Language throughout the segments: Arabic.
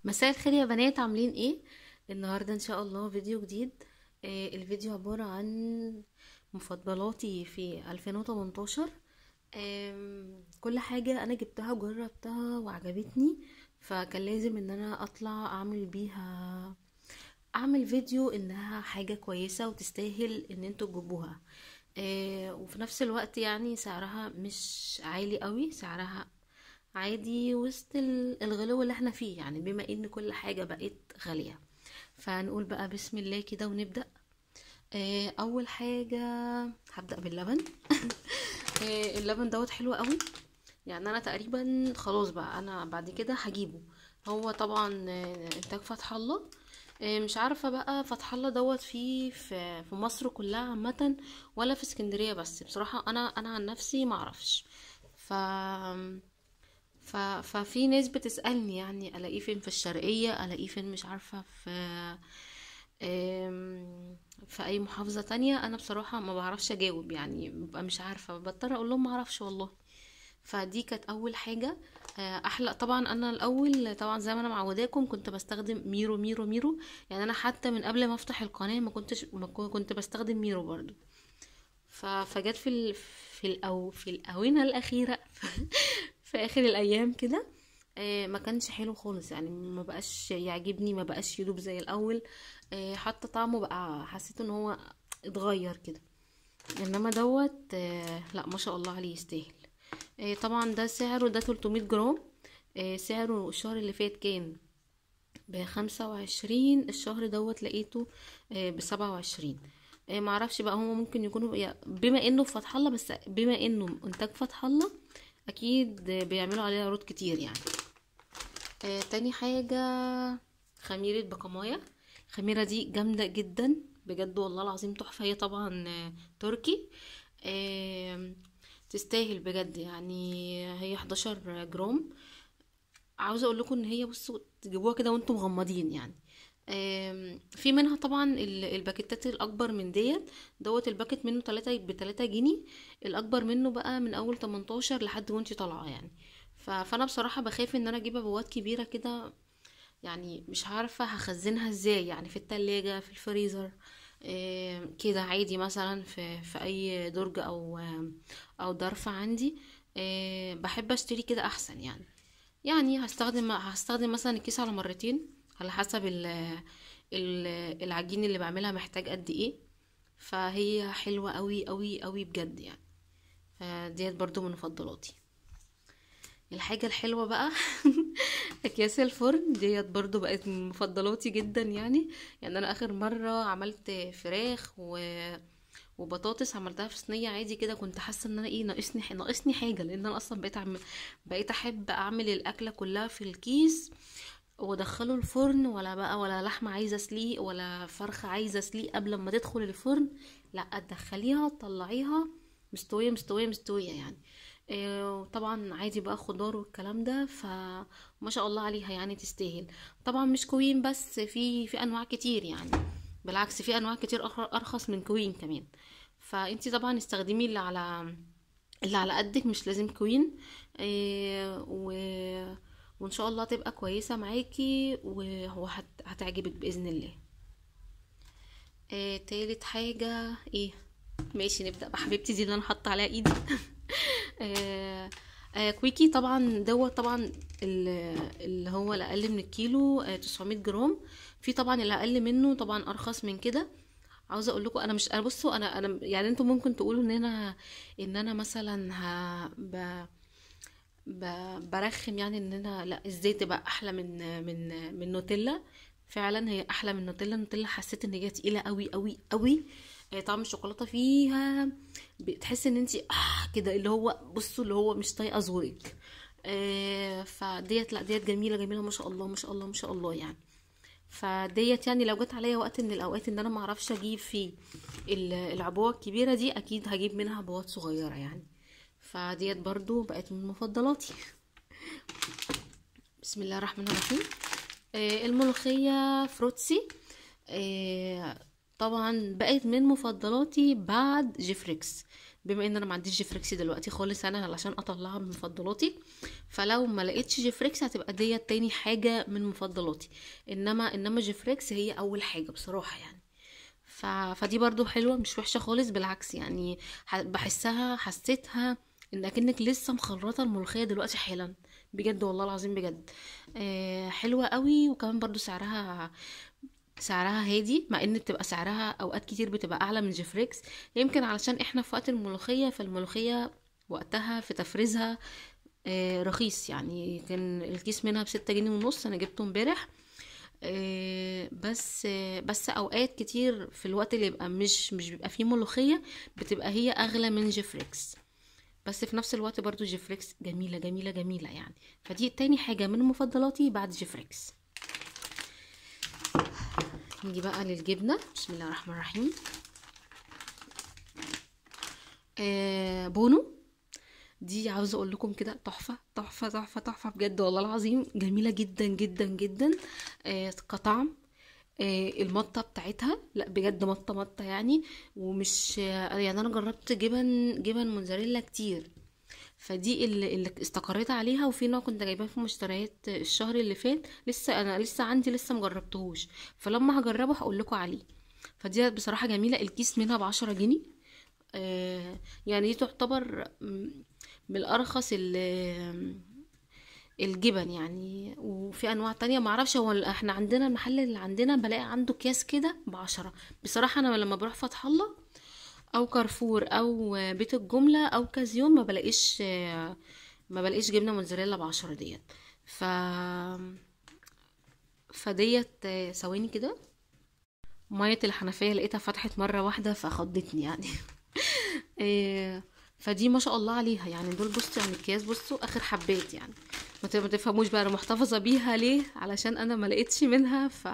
مساء الخير يا بنات، عاملين ايه؟ النهارده ان شاء الله فيديو جديد. الفيديو عبارة عن مفضلاتي في 2018. كل حاجة انا جبتها وجربتها وعجبتني، فكان لازم ان انا اطلع اعمل فيديو انها حاجة كويسة وتستاهل ان انتوا تجيبوها. وفي نفس الوقت يعني سعرها مش عالي قوي، سعرها عادي وسط الغلو اللي احنا فيه، يعني بما ان كل حاجة بقت غالية. فنقول بقى بسم الله كده ونبدأ. اول حاجة هبدأ باللبن. اللبن دوت حلو قوي، يعني انا تقريبا خلاص بقى انا بعد كده هجيبه. هو طبعا انتاج فتح الله. مش عارفة بقى فتح الله دوت فيه في مصر كلها عامة ولا في اسكندرية بس، بصراحة انا عن نفسي معرفش. ف ففي ناس بتسألني يعني الاقيه فين، في الشرقية الاقيه فين، مش عارفة في اي محافظة تانية. انا بصراحة ما بعرفش اجاوب، يعني ببقى مش عارفة، بضطر اقول لهم ما اعرفش والله. فدي كانت اول حاجة. احلى طبعا. انا الاول طبعا زي ما انا معوداكم كنت بستخدم ميرو ميرو ميرو، يعني انا حتى من قبل ما افتح القناة ما كنت بستخدم ميرو برضو. فجت في الاونة الاخيرة في اخر الايام كده. ما كانش حلو خالص، يعني ما بقاش يعجبني، ما بقاش يدوب زي الاول. حتى طعمه بقى حسيت ان هو اتغير كده. انما دوت لا ما شاء الله عليه يستاهل. طبعا ده سعره، ده 300 جرام. سعره الشهر اللي فات كان ب25، الشهر دوت لقيته ب27. معرفش بقى، هما ممكن يكونوا بما انه في فتح الله، بس بما انه انتاج فتح الله اكيد بيعملوا عليه عروض كتير يعني. تاني حاجة خميرة بقماية. الخميرة دي جامدة جدا بجد والله العظيم، تحفة. هي طبعا تركي. آه، تستاهل بجد يعني. هي 11 جرام. عاوزة اقول لكم ان هي بصوا تجيبوها كده وانتم مغمضين يعني. في منها طبعا الباكيتات الاكبر من ديت. دوت الباكيت منه 3 ب3 جنيه. الاكبر منه بقى من اول 18 لحد وانتي طالعه يعني. فانا بصراحه بخاف ان انا اجيب عبوات كبيره كده، يعني مش عارفه هخزنها ازاي، يعني في التلاجة، في الفريزر. كده عادي مثلا في اي درج او ظرف عندي. بحب اشتري كده احسن يعني. يعني هستخدم مثلا الكيس على مرتين على حسب ال العجين اللي بعملها محتاج قد ايه. فهي حلوة قوي قوي قوي بجد يعني. فديت برضو من مفضلاتي. الحاجة الحلوة بقى اكياس الفرن ديت برضو بقت من مفضلاتي جدا يعني. يعني انا اخر مرة عملت فراخ وبطاطس، عملتها في صينيه عادي كده، كنت حاسه ان انا ايه، ناقصني حاجه، لان انا اصلا بقيت احب اعمل الاكله كلها في الكيس وادخله الفرن، ولا بقى ولا لحمه عايزه اسليق ولا فرخه عايزه اسليق قبل ما تدخل الفرن. لا، تدخليها تطلعيها مستويه مستويه مستويه يعني. وطبعا عادي بقى خضار والكلام ده، فما شاء الله عليها يعني تستاهل. طبعا مش كوين بس، في انواع كتير يعني. بالعكس في انواع كتير ارخص من كوين كمان. فانتي طبعا استخدمي اللي على قدك، مش لازم كوين. إيه وان شاء الله تبقى كويسة معاكي وهتعجبك بإذن الله. تالت حاجة ايه؟ ماشي نبدأ بحبيبتي دي اللي انا حاطة عليها ايدي. آه كويكي طبعا دوت طبعا اللي هو الاقل من الكيلو 900 جرام. في طبعا اللي اقل منه طبعا ارخص من كده. عاوزه اقول لكم انا مش، انا بصوا انا يعني انتم ممكن تقولوا ان انا مثلا برخم، يعني ان انا لا، ازاي تبقى احلى من نوتيلا. فعلا هي احلى من نوتيلا. نوتيلا حسيت ان هي تقيله قوي قوي قوي. طعم الشوكولاته فيها بتحس ان انتي كده، اللي هو بصوا اللي هو مش طايقه زورك. فديت لا، ديت جميله جميله ما شاء الله ما شاء الله ما شاء الله يعني. فديت يعني لو جت عليا وقت من الاوقات ان انا ما اعرفش اجيب فيه العبوه الكبيره دي، اكيد هجيب منها عبوات صغيره يعني. فديت برضو بقت من مفضلاتي. بسم الله الرحمن الرحيم. الملوخيه فروتسي. طبعا بقت من مفضلاتي بعد جيفريكس. بما ان انا ما عنديش جيفريكس دلوقتي خالص انا علشان اطلعها من مفضلاتي، فلو ما لقيتش جيفريكس هتبقى ديت تاني حاجه من مفضلاتي. انما جيفريكس هي اول حاجه بصراحه يعني. فدي برضو حلوه مش وحشه خالص، بالعكس يعني حسيتها ان اكنك لسه مخرطه الملوخيه دلوقتي حالا. بجد والله العظيم بجد. حلوه قوي، وكمان برضو سعرها هادي، مع ان بتبقى سعرها اوقات كتير بتبقى اعلى من جيفريكس. يمكن علشان احنا في وقت الملوخيه، فالملوخيه وقتها في تفريزها رخيص يعني. كان الكيس منها ب6 جنيه ونص، انا جبته امبارح. بس اوقات كتير في الوقت اللي يبقى مش بيبقى فيه ملوخيه، بتبقى هي اغلى من جيفريكس. بس في نفس الوقت برضو جيفريكس جميله جميله جميله يعني. فدي تاني حاجه من مفضلاتي بعد جيفريكس. نيجي بقى للجبنه. بسم الله الرحمن الرحيم. بونو دي عاوزه اقول لكم كده تحفه تحفه تحفه تحفه بجد والله العظيم، جميله جدا جدا جدا. كطعم، المطه بتاعتها لا بجد مطه مطه يعني. ومش يعني انا جربت جبن موزاريلا كتير، فدي اللي استقريت عليها. وفي نوع كنت جايباه في مشتريات الشهر اللي فات، لسه عندي لسه مجربتهوش، فلما هجربه هقول لكم عليه. فدي بصراحه جميله. الكيس منها ب10 جنيه. يعني دي تعتبر من الارخص الجبن يعني. وفي انواع تانية معرفش، هو احنا عندنا المحل اللي عندنا بلاقي عنده اكياس كده ب10. بصراحة انا لما بروح فتح الله او كارفور او بيت الجملة او كازيون ما بلاقيش جبنة موتزاريلا ب10 ديت. ف فديت ثواني كده، مية الحنفية لقيتها فتحت مرة واحدة فخضتني يعني. إيه، فدي ما شاء الله عليها يعني. دول بصوا يعني الكياس، بصوا اخر حبات يعني. ما تفهموش بقى انا محتفظه بيها ليه، علشان انا ما لقيتش منها. ف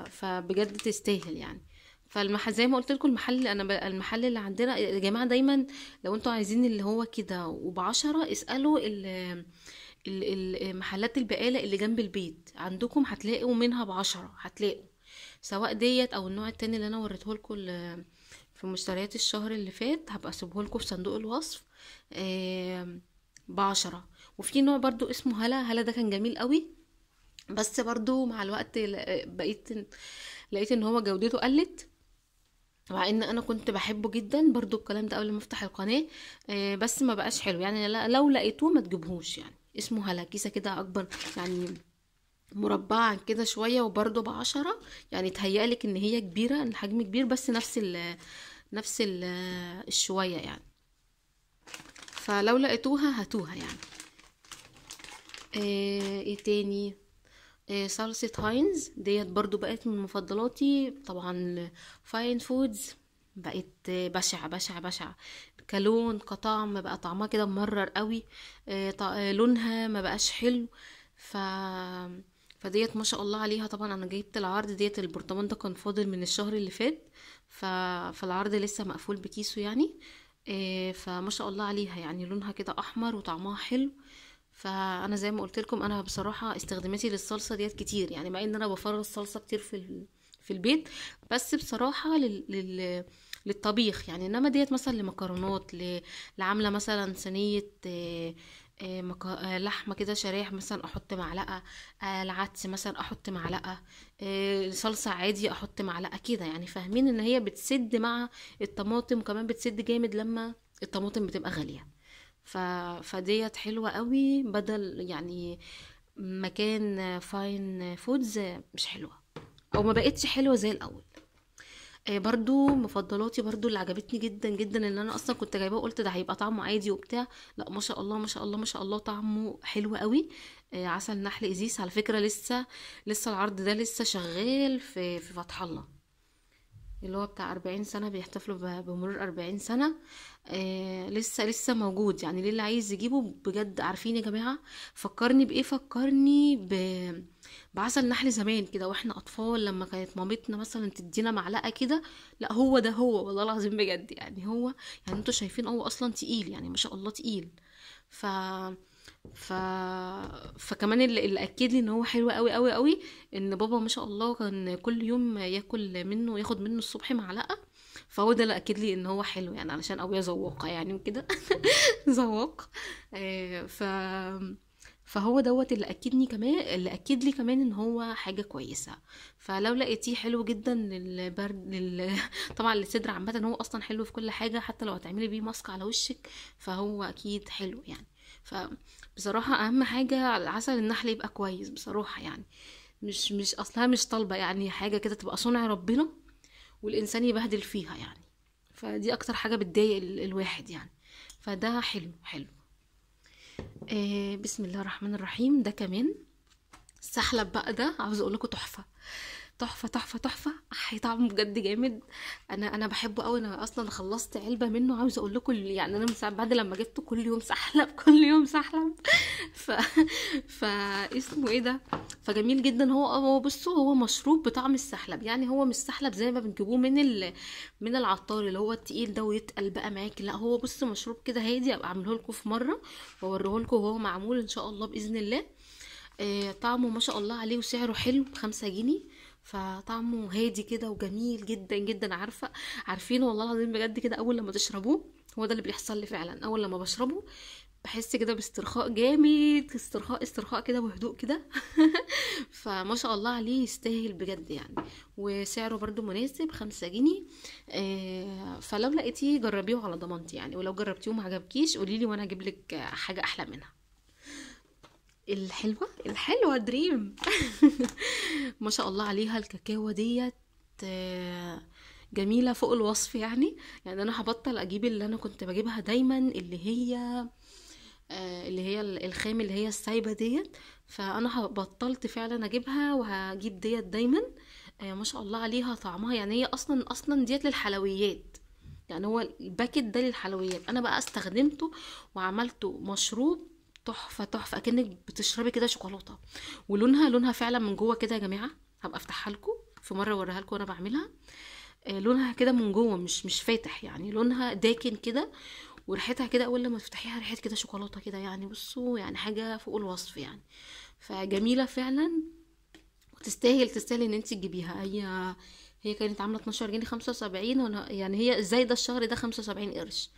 فبجد تستاهل يعني. فالمحل زي ما قلت لكم، المحل اللي عندنا يا جماعه دايما لو انتوا عايزين اللي هو كده وب10، اسالوا محلات البقاله اللي جنب البيت عندكم، هتلاقوا منها ب10 هتلاقوا. سواء ديت او النوع التاني اللي انا وريته لكم في مشتريات الشهر اللي فات، هبقى اسيبه لكم في صندوق الوصف. ب10. وفي نوع برضو اسمه هلا ده كان جميل قوي، بس برضو مع الوقت لقيت ان هو جودته قلت، مع ان انا كنت بحبه جدا برضو. الكلام ده قبل ما افتح القناة. بس ما بقاش حلو يعني. لو لقيتوه ما تجيبهوش يعني. اسمه هلا، كيسة كده اكبر يعني، مربعة كده شوية، وبرضو ب10. يعني تهيألك ان هي كبيرة، الحجم كبير، بس نفس الشوية يعني. فلو لقيتوها هاتوها يعني. ايه تاني؟ صلصة هاينز ديت برضو بقت من مفضلاتي طبعا. فاين فودز بقت بشع بشع بشع، كلون كطعم بقى طعمها كده ممرر قوي. لونها ما بقاش حلو. ف فديت ما شاء الله عليها. طبعا انا جبت العرض ديت، البرطمان ده كان فاضل من الشهر اللي فات. فالعرض لسه مقفول بكيسه يعني. فما شاء الله عليها يعني، لونها كده احمر وطعمها حلو. فانا زي ما قلت لكم، انا بصراحه استخداماتي للصلصه ديت كتير يعني، مع ان انا بفرز صلصه كتير في البيت. بس بصراحه للطبيخ يعني. انما ديت مثلا لمكرونات، لعامله مثلا صينيه لحمه كده شرايح مثلا احط معلقه. العدس مثلا احط معلقه. صلصه عادي احط معلقه كده يعني. فاهمين ان هي بتسد مع الطماطم، وكمان بتسد جامد لما الطماطم بتبقى غاليه. فديت حلوة قوي، بدل يعني مكان فاين فودز مش حلوة، او ما بقتش حلوة زي الاول. برضو مفضلاتي برضو اللي عجبتني جدا جدا، ان انا اصلا كنت جايباه وقلت ده هيبقى طعمه عادي وبتاع. لا ما شاء الله ما شاء الله ما شاء الله، طعمه حلو قوي. عسل نحل ازيس على فكرة. لسه العرض ده لسه شغال في فتح الله، اللي هو بتاع 40 سنة، بيحتفلوا بمرور 40 سنة. لسه موجود يعني. ليه اللي عايز يجيبه بجد. عارفين يا جماعة فكرني بإيه؟ فكرني بعسل نحل زمان كده واحنا أطفال، لما كانت مامتنا مثلا تدينا معلقة كده. لا هو ده هو والله العظيم بجد يعني. هو يعني انتوا شايفين هو أصلا تقيل يعني، ما شاء الله تقيل. ف ف فكمان اللي اكد لي ان هو حلو قوي قوي قوي، ان بابا ما شاء الله كان كل يوم ياكل منه، ياخد منه الصبح معلقه. فهو ده اللي اكد لي ان هو حلو يعني، علشان ابويا ذواقه يعني وكده. ذواق. آه، ف فهو دوت اللي اكدني كمان، اللي اكد لي كمان ان هو حاجه كويسه. فلو لقيتيه حلو جدا للبرد طبعا للصدر عامه، هو اصلا حلو في كل حاجه، حتى لو هتعملي بيه ماسك على وشك فهو اكيد حلو يعني. فبصراحه اهم حاجه العسل النحل يبقى كويس بصراحه يعني. مش اصلها مش طالبه يعني حاجه كده تبقى صنع ربنا والانسان يبهدل فيها يعني. فدي اكتر حاجه بتضايق الواحد يعني. فده حلو حلو. بسم الله الرحمن الرحيم. ده كمان السحلب بقى، ده عاوزه اقول لكم تحفه تحفه تحفه تحفه. طعمه بجد جامد. انا بحبه قوي. انا اصلا خلصت علبه منه، عاوزه اقول لكم يعني انا من ساعه بعد لما جبته كل يوم سحلب كل يوم سحلب. ف اسمه ايه ده. فجميل جدا. هو بصوا هو مشروب بطعم السحلب يعني. هو مش سحلب زي ما بنجيبوه من العطار اللي هو التقيل ده ويتقل بقى معاكي، لا هو بصوا مشروب كده هادي. ابقى اعمله لكم في مره واوريه لكم وهو معمول ان شاء الله باذن الله. طعمه ما شاء الله عليه، وسعره حلو ب5 جنيه. فطعمه هادي كده وجميل جدا جدا. عارفين والله العظيم بجد كده اول لما تشربوه، هو ده اللي بيحصل لي فعلا. اول لما بشربه بحس كده باسترخاء جامد، استرخاء كده وهدوء كده. فما شاء الله عليه يستاهل بجد يعني. وسعره برضو مناسب 5 جنيه. فلو لقيتيه جربيه على ضمانتي يعني، ولو جربتيه وما عجبكيش قوليلي وانا اجيب لك حاجه احلى منها. الحلوة دريم. ما شاء الله عليها الكاكاو ديت. جميلة فوق الوصف يعني. يعني انا هبطل اجيب اللي انا كنت بجيبها دايما، اللي هي الخام اللي هي السايبة ديت. فانا بطلت فعلا اجيبها وهجيب ديت دايما. ما شاء الله عليها طعمها يعني. هي اصلا ديت للحلويات يعني. هو الباكت ده للحلويات، انا بقى استخدمته وعملته مشروب تحفه تحفه، اكنك بتشربي كده شوكولاته. ولونها فعلا من جوه كده يا جماعه. هبقى افتحها لكم في مره اوريها لكم وانا بعملها. لونها كده من جوه مش فاتح يعني، لونها داكن كده. وريحتها كده اول لما تفتحيها ريحه كده شوكولاته كده يعني. بصوا يعني حاجه فوق الوصف يعني. فجميله فعلا تستاهل ان انت تجيبيها. هي كانت عامله 12 جنيه 75، وانا يعني هي زايده الشهر ده 75 قرش.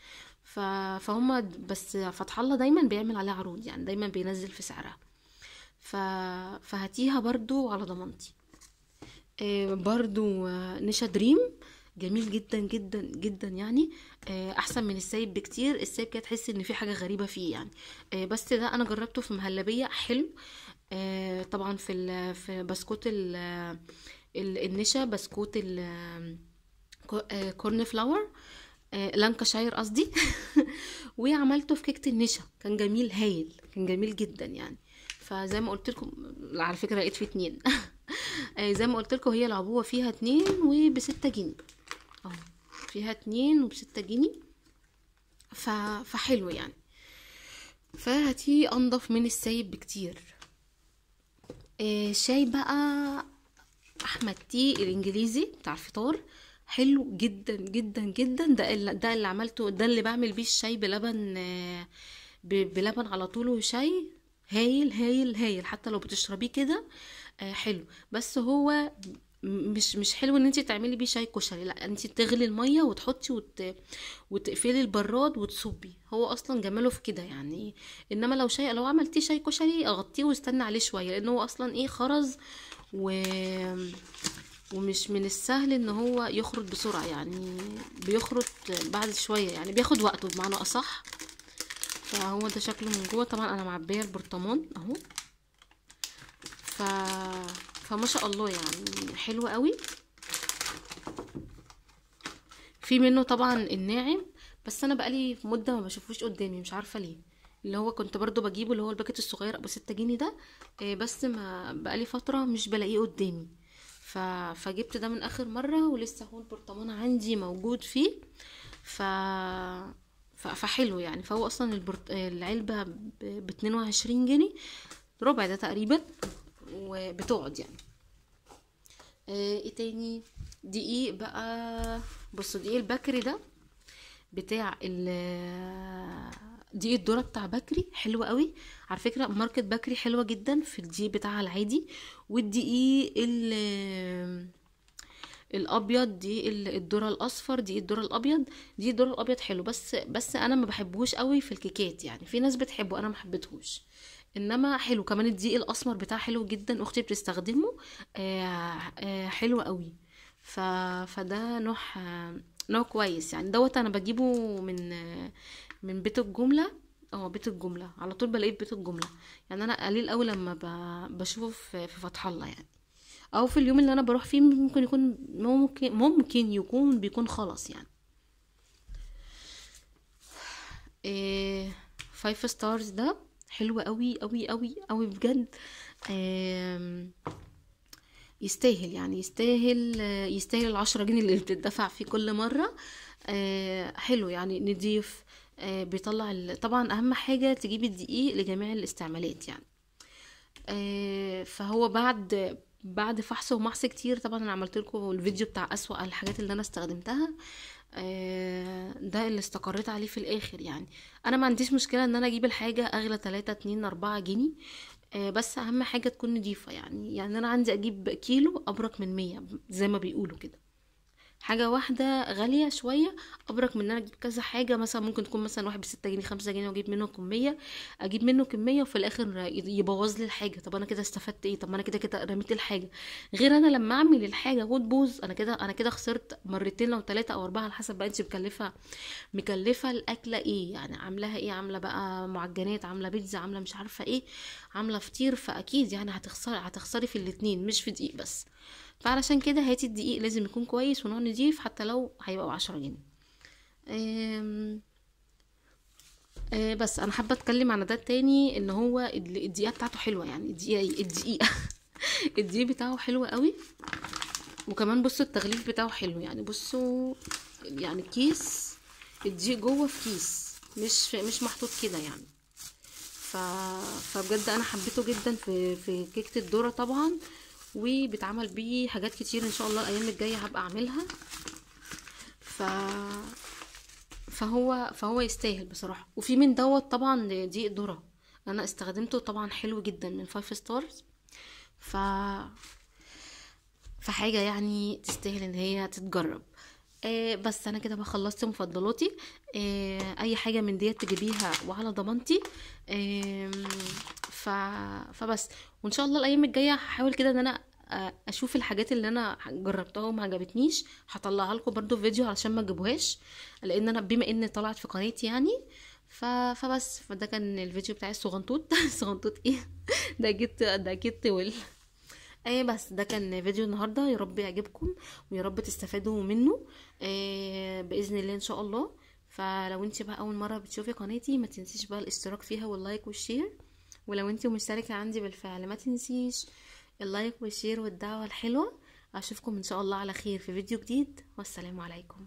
فهم بس فتح الله دايما بيعمل عليها عروض يعني، دايما بينزل في سعرها. ف... فهاتيها برضو على ضمانتي. برضو نشا دريم جميل جدا جدا جدا يعني. احسن من السايب بكتير. السايب كده تحس ان في حاجه غريبه فيه يعني. بس ده انا جربته في مهلبيه حلو. طبعا في بسكوت النشا، بسكوت كورن فلاور، لانكاشاير قصدي. وعملته في كيكه النشا كان جميل هايل، كان جميل جدا يعني. فزي ما قلت لكم على فكره لقيت فيه 2. زي ما قلت لكم هي العبوه فيها 2 وب6 جنيه اهو. فيها 2 وب6 جنيه. فحلو يعني. فهاتي انضف من السايب بكتير. شاي بقى احمد تي الانجليزي بتاع الفطار حلو جدا جدا جدا. ده اللي عملته، ده اللي بعمل بيه الشاي بلبن. بلبن على طول وشاي هايل هايل هايل. حتى لو بتشربيه كده حلو. بس هو مش حلو ان انت تعملي بيه شاي كشري. لا انت تغلي الميه وتحطي وتقفلي البراد وتصبي. هو اصلا جماله في كده يعني. انما لو عملتيه شاي كشري اغطيه واستنى عليه شويه، لانه هو اصلا خرز ومش من السهل ان هو يخرج بسرعه يعني. بيخرج بعد شويه يعني، بياخد وقته بمعنى اصح. فهو ده شكله من جوه. طبعا انا معبيه البرطمان اهو. فما شاء الله يعني حلو قوي. في منه طبعا الناعم، بس انا بقالي مده ما بشوفوش قدامي مش عارفه ليه. اللي هو كنت برضو بجيبه اللي هو الباكت الصغير ابو 6 جنيه ده. بس ما بقالي فتره مش بلاقيه قدامي. فجبت ده من اخر مره، ولسه هو البرطمان عندي موجود فيه. ف فحلو يعني. فهو اصلا العلبه ب22 جنيه، ربع ده تقريبا، وبتقعد يعني. ايه تاني. دقيق بقى. بصوا دقيق البكري ده بتاع دقيق الذره بتاع بكري حلو قوي على فكره. ماركه بكري حلوه جدا في الدقيق بتاعها العادي. والدقيق الابيض دي الذره الاصفر، دي الذره الابيض. دي الذره الابيض حلو، بس انا ما بحبهوش قوي في الكيكات يعني، في ناس بتحبه انا ما حبيتهوش، انما حلو كمان. الدقيق الاسمر بتاعه حلو جدا، اختي بتستخدمه. حلو قوي. فده نوع نوع كويس يعني. دوت انا بجيبه من بيت الجمله. اه بيت الجمله على طول بلاقيه في بيت الجمله يعني. انا قليل قوي لما بشوفه في فتح الله يعني، او في اليوم اللي انا بروح فيه ممكن يكون، ممكن يكون بيكون خلاص يعني. إيه، 5 ستارز ده حلو قوي قوي قوي قوي بجد. آم، يستاهل يعني، يستاهل ال10 جنيه اللي بتدفع فيه كل مرة. حلو يعني، نضيف. بيطلع طبعا اهم حاجة تجيب الدقيق لجميع الاستعمالات يعني. فهو بعد فحص ومحص كتير، طبعا انا عملت لكم الفيديو بتاع اسوأ الحاجات اللي انا استخدمتها. ده اللي استقريت عليه في الاخر يعني. انا ما عنديش مشكلة ان انا اجيب الحاجة اغلى 3 2 4 جنيه. بس اهم حاجة تكون نضيفة يعني انا عندي اجيب كيلو ابرك من 100 زي ما بيقولوا كده. حاجة واحدة غالية شوية أبرك من ان انا اجيب كذا حاجة، مثلا ممكن تكون مثلا واحد ب6 جنيه 5 جنيه واجيب منه كمية. اجيب منه كمية وفي الاخر يبوظ لي الحاجة. طب انا كده استفدت ايه؟ طب ما انا كده رميت الحاجة. غير انا لما اعمل الحاجة وتبوظ، انا كده خسرت مرتين او 3 او 4 على حسب بقى انت مكلفة الاكلة ايه يعني، عاملاها ايه، عاملة بقى معجنات، عاملة بيتزا، عاملة مش عارفة ايه، عاملة فطير. فاكيد يعني هتخسري في الاتنين مش في دقيق بس. فعلشان كده هاتي الدقيق لازم يكون كويس ونوع نضيف، حتى لو هيبقى 10 جنيه. آم، بس انا حابه اتكلم عن ده تاني، ان هو الدقيقه بتاعته حلوه يعني. الدقيق الدقيق بتاعه حلو قوي. وكمان بصوا التغليف بتاعه حلو يعني. بصوا يعني كيس الدقيق جوه في كيس، مش محطوط كده يعني. ف... فبجد انا حبيته جدا في كيكه الذره طبعا. وبيتعمل بيه حاجات كتير ان شاء الله الايام الجايه هبقى اعملها. ف فهو يستاهل بصراحه. وفي من دوت طبعا دقيق ذره انا استخدمته طبعا حلو جدا من 5 ستارز. ف فحاجه يعني تستاهل ان هي تتجرب. بس انا كده بقى خلصت مفضلاتي. اي حاجه من ديت تجيبيها وعلى ضمانتي. آم، ف فبس. وان شاء الله الايام الجايه هحاول كده ان انا اشوف الحاجات اللي انا جربتها وما عجبتنيش، هطلعها لكم برضو في فيديو علشان ما تجيبوهاش، لان انا بما ان طلعت في قناتي يعني. فبس فده كان الفيديو بتاعي الصغنطوط صغنطوط ايه ده اكيد طول. بس ده كان فيديو النهارده، يا رب يعجبكم ويا رب تستفادوا منه. باذن الله ان شاء الله. فلو انت بقى اول مره بتشوفي قناتي ما تنسيش بقى الاشتراك فيها واللايك والشير. ولو انت مشتركه عندي بالفعل ما تنسيش اللايك والشير والدعوه الحلوه. اشوفكم ان شاء الله على خير في فيديو جديد، والسلام عليكم.